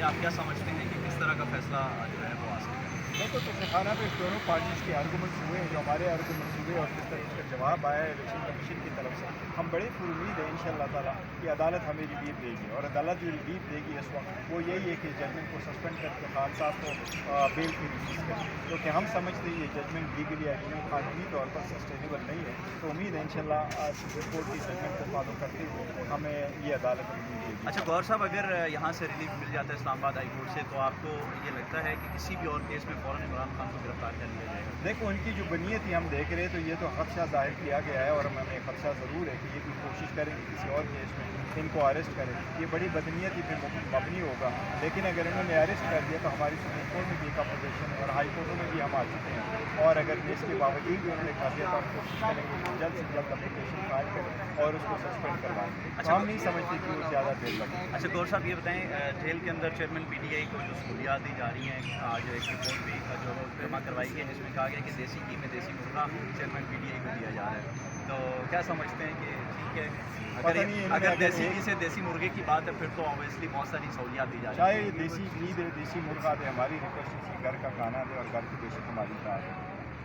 آپ کیا سمجھتے ہیں کہ کس طرح کا فیصلہ جو ہے وہ حاصل کریں؟ بالکل تو خانہ پہ دونوں پارٹیز کے آرگومنٹس ہوئے ہیں، جو ہمارے آرگومنٹس ہوئے اور جس طرح اس کا جواب آیا ہے الیکشن کمیشن کی طرف سے، ہم بڑی پر امید ہیں انشاءاللہ تعالیٰ کہ عدالت ہمیں ریلیف دے گی، اور عدالت جو ریلیف دے گی اس وقت وہ یہی ہے کہ ججمنٹ کو سسپینڈ کر کے خان صاحب کو بیل پہ ریلیز کریں، کیونکہ ہم سمجھتے ہیں یہ ججمنٹ لیگلی قانونی طور پر سسٹینیبل نہیں ہے، تو امید ہے انشاءاللہ سپریم کورٹ کی ججمنٹ کو فالو کرتے ہوئے ہمیں یہ عدالت ریلیف دے گی۔ اچھا گور صاحب، اگر یہاں سے ریلیف مل جاتا ہے اسلام آباد ہائی کورٹ سے، تو آپ کو یہ لگتا ہے کہ کسی بھی اور کیس میں فوراً عمران خان کو گرفتار کر لیا جائے گا؟ دیکھو ان کی جو بنیت ہی ہم دیکھ رہے ہیں تو یہ تو خدشہ ظاہر کیا گیا ہے، اور ہمیں خدشہ ضرور ہے کہ یہ کوئی کوشش کریں کہ کسی اور کیس میں ان کو اریسٹ کریں، یہ بڑی بدنیتی پہ مبنی ہوگا، لیکن اگر انہوں نے اریسٹ کر دیا تو ہماری سپریم کورٹ میں بھی ایک اپوزیشن ہے اور ہائی کورٹوں میں بھی ہم آ چکے ہیں، اور اگر اس کے باوجود بھی انہوں نے کر دیا تو ہم کوشش کریں گے کہ جلد سے جلد اپلیکیشن فائل کریں اور اس کو سسپینڈ کروائیں، تو ہم نہیں سمجھتے کہ وہ زیادہ دیر لگے۔ اچھا گور صاحب، یہ بتائیں جیل کے اندر چیئرمین پی ٹی آئی کو جو سہولیات دی جا رہی ہیں، آج ایک رپورٹ بھی جو جمع کروائی گئی جس میں کہا گیا کہ دیسی گھی میں دیسی مرغا چیئرمین پی ٹی آئی کو دیا جا رہا ہے، تو کیا سمجھتے ہیں کہ ٹھیک ہے؟ اگر دیسی گھی سے دیسی مرغے کی بات ہے پھر تو اوبیسلی بہت ساری سہولیات دی جا رہی ہیں۔ چاہے دیسی گھی دے، دیسی مرغا دے، ہماری ریکویسٹ ہے گھر کا کھانا دے اور گھر کی بیشک ہماری بات ہے،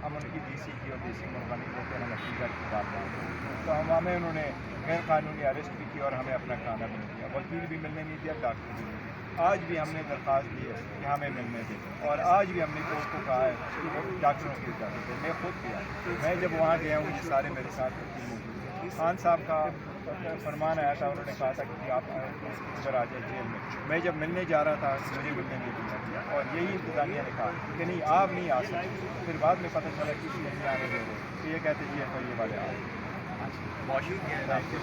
ہم ان کی دیسی گھی اور دیسی مرغا نہیں دیتے، ہم اپنی گھر کی بات مانتے ہیں، تو ہمیں انہوں نے غیر قانونی اریسٹ بھی کیا اور ہمیں اپنا کھانا بھی نہیں دیا، وکیل بھی ملنے نہیں دیا، ڈاکٹر بھی نہیں دیا، آج بھی ہم نے درخواست دی ہے کہ ہمیں ملنے دیں، اور آج بھی ہم نے کورٹ کو کہا ہے کہ وہ ڈاکٹروں کی اجازت ہے، میں خود گیا، میں جب وہاں گیا ہوں یہ سارے میرے ساتھ وکیل موجود ہیں، خان صاحب کا فرمان آیا تھا، انہوں نے کہا تھا کہ آپ ادھر آ جائیں جیل میں جب ملنے جا رہا تھا مجھے ملنے نہیں دیا گیا، اور یہی انتظامیہ نے کہا کہ نہیں آپ نہیں آ سکتے، پھر بعد میں پتہ چلا کہ اس لیے آنے دے رہے تو یہ کہتے جی ایف آئی اے والے آ بہت شکریہ آپ کے